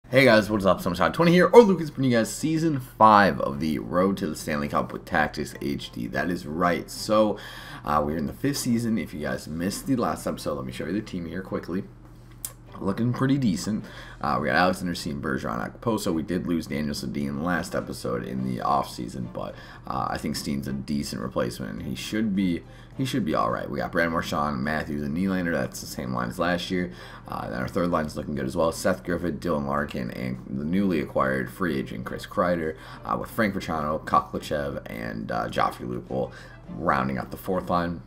Hey guys, what's up? Summertime20 here, or Lucas bringing you guys Season 5 of the Road to the Stanley Cup with Tactixhd HD. That is right. So, we're in the 5th season. If you guys missed the last episode, let me show you the team here quickly. Looking pretty decent. We got Alexander Steen, Bergeron, Okposo. We did lose Daniel Sedin last episode in the off season, but I think Steen's a decent replacement, and he should be all right. We got Brad Marchand, Matthews, and Nylander. That's the same line as last year. Then our third line is looking good as well. Seth Griffith, Dylan Larkin, and the newly acquired free agent Chris Kreider, with Frank Vatrano, Tactixhd, and Joffrey Lupul rounding out the fourth line.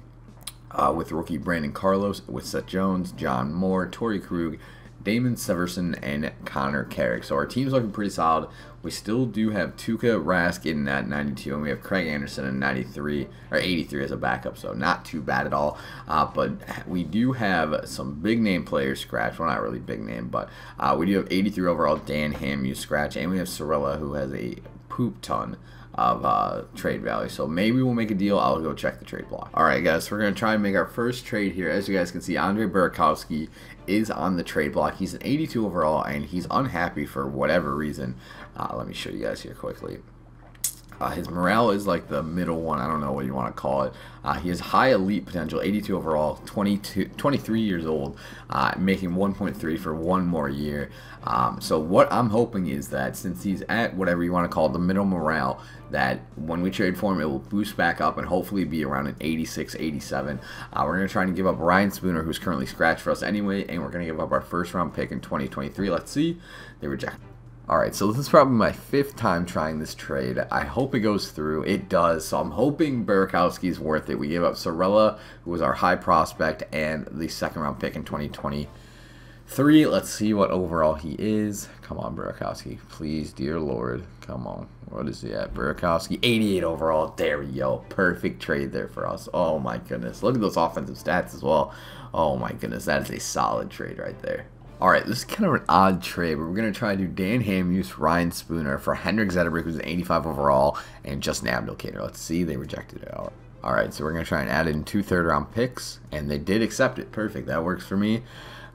With rookie Brandon Carlos, with Seth Jones, John Moore, Torrey Krug, Damon Severson, and Connor Carrick. So our team's looking pretty solid. We still do have Tuukka Rask in at 92, and we have Craig Anderson in 93 or 83 as a backup. So not too bad at all. But we do have some big name players scratched. Well, not really big name, but we do have 83 overall Dan Hamhuis scratch, and we have Sorella, who has a poop ton of trade value. So maybe we'll make a deal. I'll go check the trade block. Alright guys, so we're going to try and make our first trade here. As you guys can see, Andre Burakovsky is on the trade block. He's an 82 overall, and he's unhappy for whatever reason. Let me show you guys here quickly. His morale is like the middle one. I don't know what you want to call it. He has high elite potential, 82 overall, 23 years old, making 1.3 for one more year. So what I'm hoping is that since he's at whatever you want to call it, the middle morale, that when we trade for him, it will boost back up and hopefully be around an 86, 87. We're going to try and give up Ryan Spooner, who's currently scratched for us anyway, and we're going to give up our first round pick in 2023. Let's see. They reject. Alright, so this is probably my 5th time trying this trade. I hope it goes through. It does, so I'm hoping Burakovsky is worth it. We gave up Sorella, who was our high prospect, and the 2nd round pick in 2023. Let's see what overall he is. Come on, Burakovsky. Please, dear Lord. Come on. What is he at? Burakovsky, 88 overall. There we go. Perfect trade there for us. Oh, my goodness. Look at those offensive stats as well. Oh, my goodness. That is a solid trade right there. Alright, this is kind of an odd trade, but we're going to try to do Dan Hamhuis, Ryan Spooner for Henrik Zetterberg, who's an 85 overall, and Justin Abdelkader. Let's see, they rejected it. Alright, so we're going to try and add in 2 third-round picks, and they did accept it. Perfect, that works for me.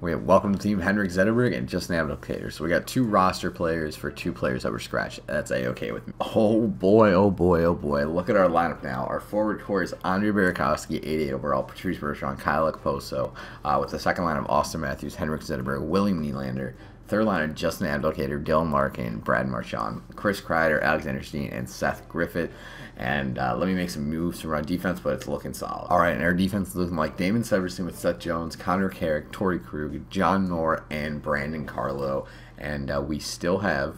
We have welcome to the team Henrik Zetterberg and Justin Abdelkader. So we got 2 roster players for 2 players that were scratched. That's a-okay with me. Oh boy, oh boy, oh boy. Look at our lineup now. Our forward core is Andre Burakovsky, 88 overall, Patrice Bergeron, Kyle Okposo, with the second line of Austin Matthews, Henrik Zetterberg, William Nylander, third liner Justin Abdelkader, Dylan Larkin, Brad Marchand, Chris Kreider, Alexander Steen, and Seth Griffith. And let me make some moves from our defense, but it's looking solid. All right, and our defense is looking like Damon Severson with Seth Jones, Connor Carrick, Torrey Krug, John Moore, and Brandon Carlo. And we still have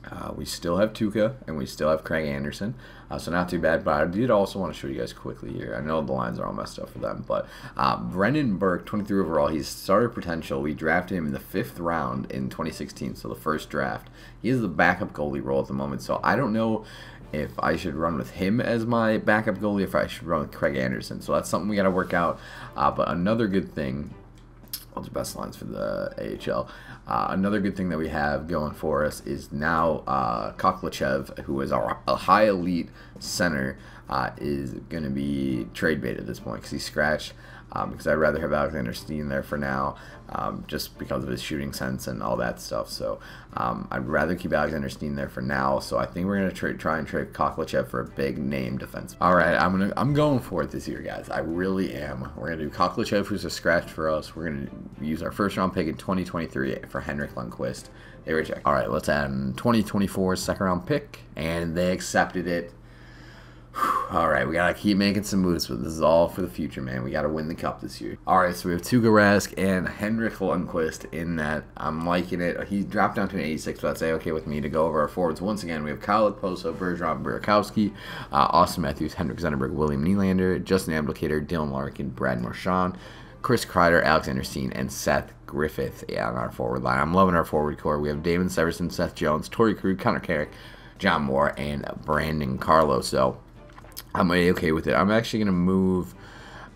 Tuukka, and we still have Craig Anderson. So not too bad, but I did also want to show you guys quickly here. I know the lines are all messed up for them, but Brendan Burke, 23 overall, he's starter potential. We drafted him in the 5th round in 2016, so the first draft. He is the backup goalie role at the moment, so I don't know if I should run with him as my backup goalie, if I should run with Craig Anderson. So that's something we got to work out. But another good thing, what's the best lines for the AHL? Another good thing that we have going for us is now Tactixhd, who is a high elite center, is going to be trade bait at this point because he's scratched. Because I'd rather have Alexander Steen there for now, just because of his shooting sense and all that stuff. So I'd rather keep Alexander Steen there for now. So I think we're gonna try and trade Tactixhd for a big name defense. All right, I'm going for it this year, guys. I really am. We're gonna do Tactixhd, who's a scratch for us. We're gonna use our 1st round pick in 2023 for Henrik Lundqvist. They reject. All right, let's add in 2024 2nd round pick, and they accepted it. Alright, we gotta keep making some moves, but this is all for the future, man. We gotta win the cup this year. Alright, so we have Tuukka Rask and Henrik Lundqvist in that. I'm liking it. He dropped down to an 86, but that's a-okay with me. To go over our forwards once again, we have Kyle Okposo, Bergeron, Burakovsky, Austin Matthews, Henrik Zetterberg, William Nylander, Justin Abdelkader, Dylan Larkin, Brad Marchand, Chris Kreider, Alexander Steen, and Seth Griffith on our forward line. I'm loving our forward core. We have Damon Severson, Seth Jones, Torrey Krug, Connor Carrick, John Moore, and Brandon Carlo. So I'm okay with it. I'm actually going to move.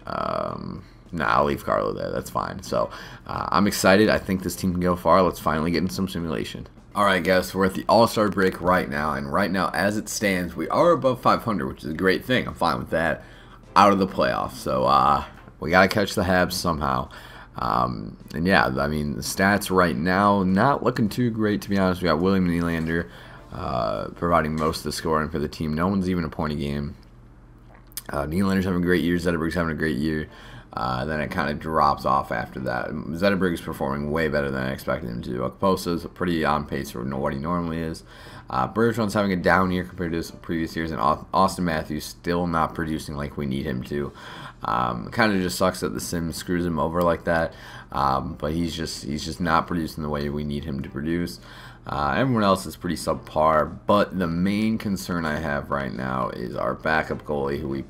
Nah, I'll leave Carlo there. That's fine. So I'm excited. I think this team can go far. Let's finally get in some simulation. Alright guys, so we're at the All-Star break right now. And right now, as it stands, we are above 500, which is a great thing. I'm fine with that. Out of the playoffs. So we got to catch the Habs somehow. And yeah, I mean, the stats right now, not looking too great, to be honest. We got William Nylander providing most of the scoring for the team. No one's even a point a game. Nylander's having a great year. Zetterberg's having a great year. Then it kind of drops off after that. Zetterberg's performing way better than I expected him to. Okposo's pretty on pace for what he normally is. Bergeron's having a down year compared to his previous years, and Austin Matthews still not producing like we need him to. Kind of just sucks that the sim screws him over like that, but he's just not producing the way we need him to produce. Everyone else is pretty subpar, but the main concern I have right now is our backup goalie, who we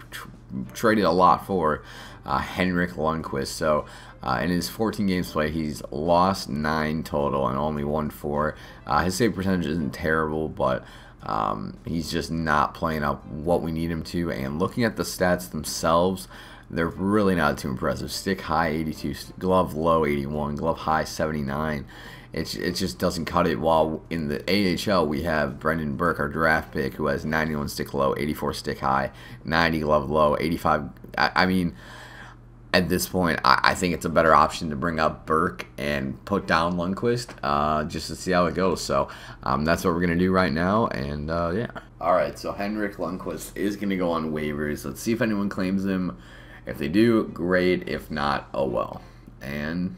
traded a lot for, Henrik Lundqvist. So in his 14 games played, he's lost 9 total and only won 4. His save percentage isn't terrible, but he's just not playing up what we need him to. And looking at the stats themselves, they're really not too impressive. Stick high 82, glove low 81, glove high 79. It just doesn't cut it. While in the AHL we have Brendan Burke, our draft pick, who has 91 stick low, 84 stick high, 90 glove low, 85. I mean, at this point, I think it's a better option to bring up Burke and put down Lundqvist just to see how it goes. So that's what we're going to do right now, and yeah. All right, so Henrik Lundqvist is going to go on waivers. Let's see if anyone claims him. If they do, great. If not, oh well. And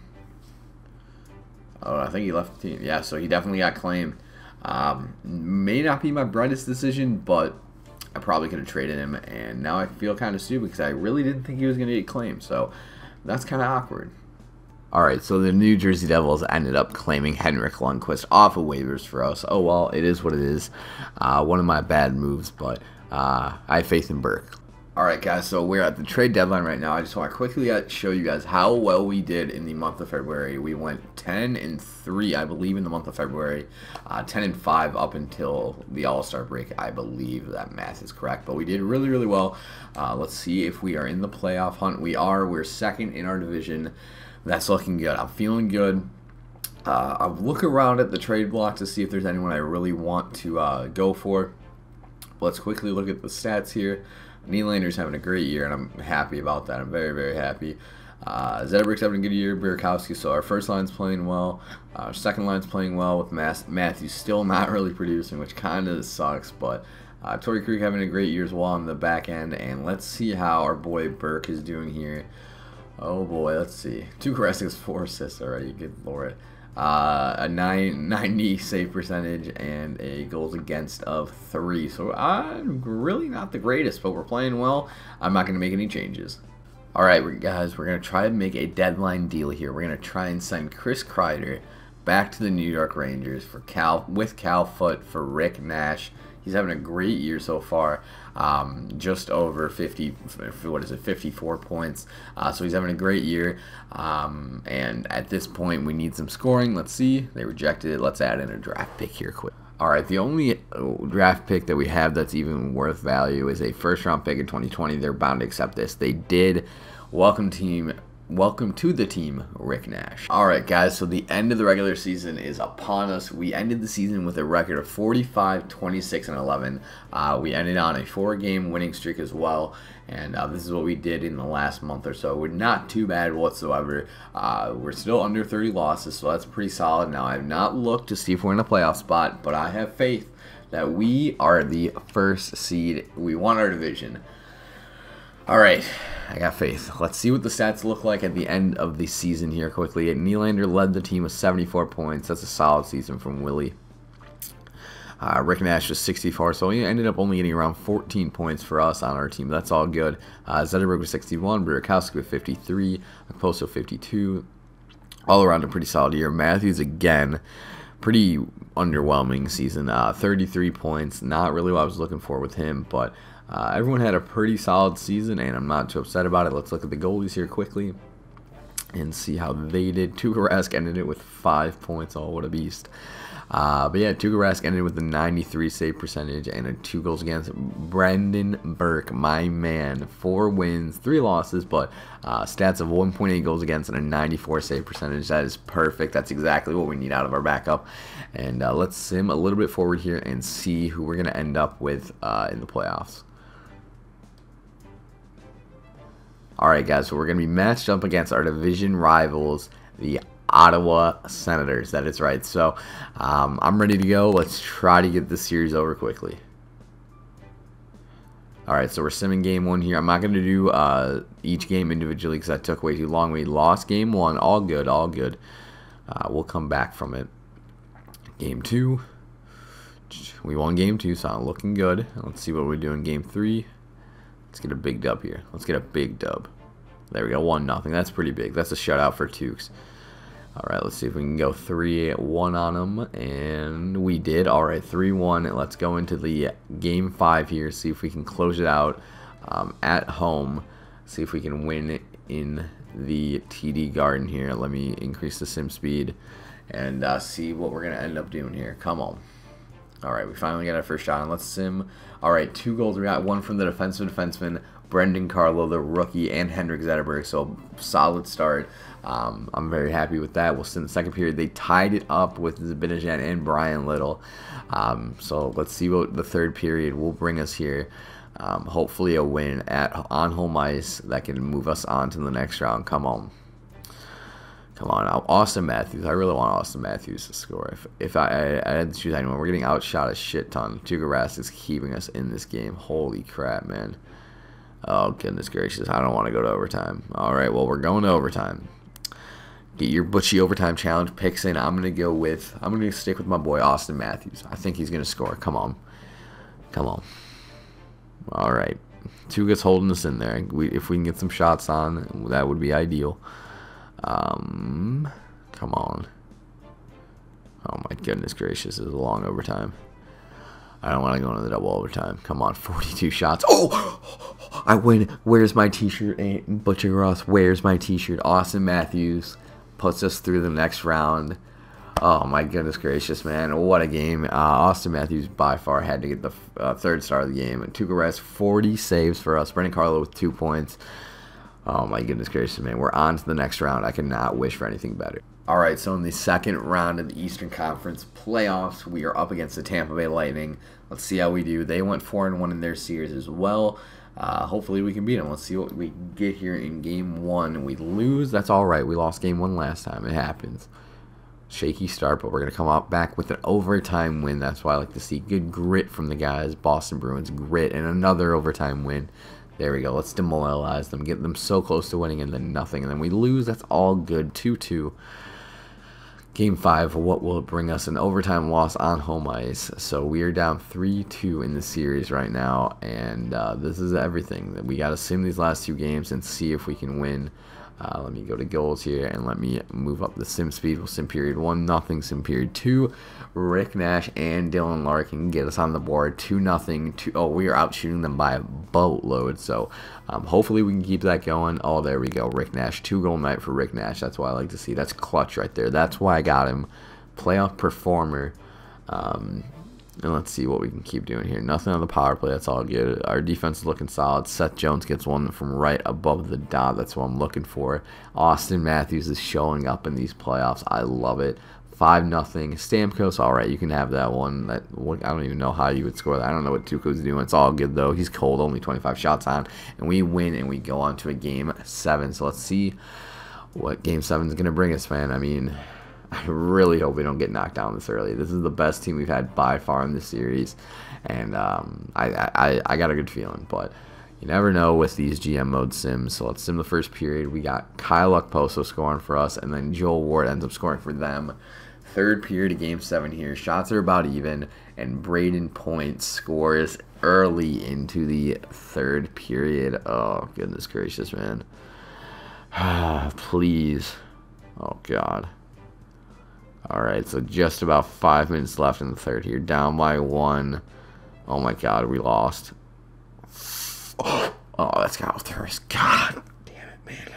oh, I think he left the team. Yeah, so he definitely got claimed. May not be my brightest decision, but I probably could have traded him, and now I feel kind of stupid because I really didn't think he was going to get claimed, so that's kind of awkward. Alright, so the New Jersey Devils ended up claiming Henrik Lundqvist off of waivers for us. Oh well, it is what it is. One of my bad moves, but I have faith in Burke. Alright guys, so we're at the trade deadline right now. I just want to quickly show you guys how well we did in the month of February. We went 10-3, I believe, in the month of February. 10-5 up until the All-Star break. I believe that math is correct, but we did really, really well. Let's see if we are in the playoff hunt. We are. We're second in our division. That's looking good. I'm feeling good. I'll look around at the trade block to see if there's anyone I really want to go for. Let's quickly look at the stats here. Nylander's having a great year, and I'm happy about that. I'm very, very happy. Zetterberg's having a good year. Burakovsky, so our first line's playing well. Our second line's playing well, with Matthews still not really producing, which kind of sucks. But Torrey Krug having a great year as well on the back end. And let's see how our boy Burke is doing here. Oh boy, let's see. 2 caresses, 4 assists already. Good lord. A 90 save percentage and a goals against of 3. So I'm really not the greatest, but we're playing well. I'm not going to make any changes. Alright guys, we're going to try to make a deadline deal here. We're going to try and send Chris Kreider back to the New York Rangers for Cal Foote for Rick Nash. He's having a great year so far. Just over 54 points. So he's having a great year. And at this point, we need some scoring. Let's see. They rejected it. Let's add in a draft pick here quick. Alright, the only draft pick that we have that's even worth value is a first-round pick in 2020. They're bound to accept this. They did. Welcome to the team, Rick Nash. Alright guys, so the end of the regular season is upon us. We ended the season with a record of 45, 26, and 11. We ended on a 4-game winning streak as well, and this is what we did in the last month or so. We're not too bad whatsoever. We're still under 30 losses, so that's pretty solid. Now, I have not looked to see if we're in a playoff spot, but I have faith that we are the first seed. We won our division. Alright, I got faith. Let's see what the stats look like at the end of the season here quickly. Nylander led the team with 74 points. That's a solid season from Willie. Rick Nash was 64, so he ended up only getting around 14 points for us on our team. That's all good. Zetterberg was 61, Burakovsky with 53, Okposo 52. All around a pretty solid year. Matthews, again, pretty underwhelming season. 33 points, not really what I was looking for with him, but everyone had a pretty solid season, and I'm not too upset about it. Let's look at the goalies here quickly and see how they did. Tuukka Rask ended it with 5 points. Oh, what a beast. But yeah, Tuukka Rask ended with a 93 save percentage and a 2 goals against. Brendan Burke, my man, 4 wins, 3 losses, but stats of 1.8 goals against and a 94 save percentage. That is perfect. That's exactly what we need out of our backup. And let's sim a little bit forward here and see who we're going to end up with in the playoffs. Alright guys, so we're going to be matched up against our division rivals, the Ottawa Senators. That is right. So I'm ready to go. Let's try to get this series over quickly. Alright, so we're simming game 1 here. I'm not going to do each game individually because that took way too long. We lost game 1. All good, all good. We'll come back from it. Game 2. We won game 2, so I'm looking good. Let's see what we do in game 3. Let's get a big dub here. Let's get a big dub. There we go, 1-0. That's pretty big. That's a shutout for Tactixhd. Alright, let's see if we can go 3-1 on them. And we did. Alright, 3-1. Let's go into the game 5 here. See if we can close it out at home. See if we can win it in the TD Garden here. Let me increase the sim speed and see what we're going to end up doing here. Come on. Alright, we finally got our first shot, and let's sim. Alright, 2 goals. We got one from the defenseman, Brendan Carlo, the rookie, and Henrik Zetterberg, so solid start. I'm very happy with that. We'll sim the second period. They tied it up with Zabinajan and Brian Little. So let's see what the third period will bring us here. Hopefully a win on home ice that can move us on to the next round. Come on. Come on now, Austin Matthews. I really want Austin Matthews to score. If I had to choose anyone, we're getting outshot a shit ton. Tuukka Rask is keeping us in this game. Holy crap, man. Oh, goodness gracious. I don't want to go to overtime. All right, well, we're going to overtime. Get your Butchie overtime challenge picks in. I'm going to stick with my boy Austin Matthews. I think he's going to score. Come on. Come on. All right. Tuukka's holding us in there. If we can get some shots on, that would be ideal. Come on. Oh my goodness gracious, this is a long overtime. I don't want to go into the double overtime. Come on, 42 shots. Oh, I win. Where's my t-shirt? Butcher Ross, where's my t-shirt? Austin Matthews puts us through the next round. Oh my goodness gracious, man. What a game. Austin Matthews by far had to get the third star of the game. And Tuukka Rask, 40 saves for us. Brendan Carlo with 2 points. Oh my goodness gracious, man. We're on to the next round. I cannot wish for anything better. Alright, so in the second round of the Eastern Conference playoffs, we are up against the Tampa Bay Lightning. Let's see how we do. They went 4-1 in their series as well. Hopefully we can beat them. Let's see what we get here in game 1. We lose. That's alright. We lost game 1 last time. It happens. Shaky start, but we're going to come out back with an overtime win. That's why I like to see good grit from the guys. Boston Bruins, grit, and another overtime win. There we go. Let's demoralize them. Get them so close to winning and then nothing. And then we lose. That's all good. 2-2. Game 5. What will it bring us? An overtime loss on home ice. So we are down 3-2 in the series right now. And this is everything. We got to sim these last 2 games and see if we can win. Let me go to goals here and let me move up the sim speed. We'll sim period 1, nothing. Sim period 2. Rick Nash and Dylan Larkin get us on the board 2-0. Oh, we are out shooting them by a boatload. So hopefully we can keep that going. Oh, there we go. Rick Nash, 2-goal night for Rick Nash. That's what I like to see. That's clutch right there. That's why I got him. Playoff performer. And let's see what we can keep doing here. Nothing on the power play. That's all good. Our defense is looking solid. Seth Jones gets one from right above the dot. That's what I'm looking for. Austin Matthews is showing up in these playoffs. I love it. 5-0. Stamkos, all right, you can have that one. I don't even know how you would score that. I don't know what Tuukka's doing. It's all good, though. He's cold. Only 25 shots on. And we win, and we go on to a Game 7. So let's see what Game 7 is going to bring us, man. I mean, I really hope we don't get knocked down this early. This is the best team we've had by far in this series, and I got a good feeling, but you never know with these GM mode sims. So let's sim the first period. We got Kyle Okposo scoring for us, and then Joel Ward ends up scoring for them. Third period of Game 7 here. Shots are about even, and Braden Point scores early into the third period. Oh, goodness gracious, man. Please. Oh, God. Alright, so just about 5 minutes left in the third here. Down by 1. Oh my god, we lost. Oh, that's got off the wrist. God damn it, man.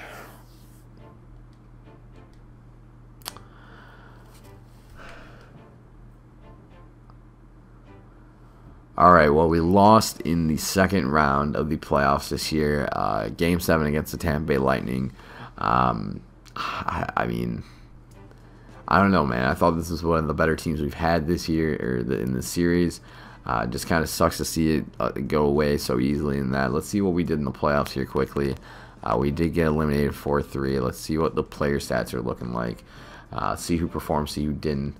Alright, well, we lost in the second round of the playoffs this year. Game 7 against the Tampa Bay Lightning. I mean, I don't know, man. I thought this was one of the better teams we've had this year, or in the series. Just kind of sucks to see it go away so easily in that. Let's see what we did in the playoffs here quickly. We did get eliminated 4-3. Let's see what the player stats are looking like. See who performed, see who didn't.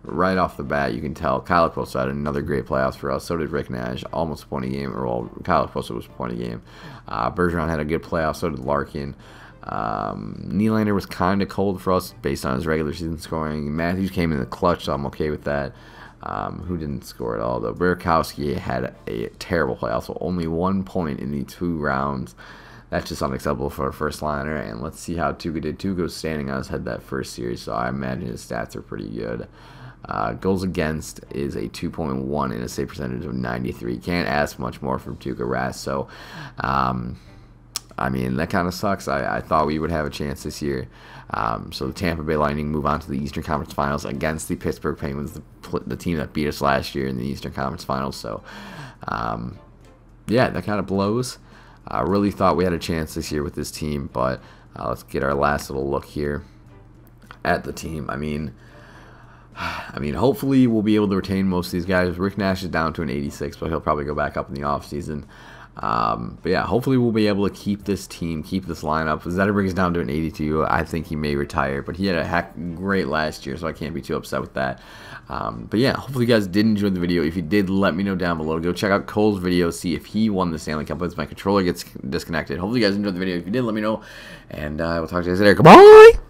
Right off the bat, you can tell Kyle Post had another great playoffs for us. So did Rick Nash, almost a point a game. Or, well, Kyle Post was a point a game. Bergeron had a good playoff, so did Larkin. Nylander was kind of cold for us based on his regular season scoring. Matthews came in the clutch, so I'm okay with that. Who didn't score at all, though? Burakovsky had a terrible playoff, so only 1 point in the 2 rounds. That's just unacceptable for a first liner. And let's see how Tuukka did. Tuukka standing on his head that first series, so I imagine his stats are pretty good. Goals against is a 2.1 and a save percentage of 93. Can't ask much more from Tuukka Rask. So, I mean, that kind of sucks. I thought we would have a chance this year. So the Tampa Bay Lightning move on to the Eastern Conference Finals against the Pittsburgh Penguins, the team that beat us last year in the Eastern Conference Finals. So, yeah, that kind of blows. I really thought we had a chance this year with this team, but let's get our last little look here at the team. I mean, hopefully we'll be able to retain most of these guys. Rick Nash is down to an 86, but he'll probably go back up in the offseason. But yeah, hopefully we'll be able to keep this team, keep this lineup. Zetterberg is down to an 82. I think he may retire, but he had a great last year, so I can't be too upset with that. But yeah, hopefully you guys did enjoy the video. If you did, let me know down below. Go check out Cole's video, see if he won the Stanley Cup as my controller gets disconnected. Hopefully you guys enjoyed the video. If you did, let me know, and I will talk to you guys later. Goodbye!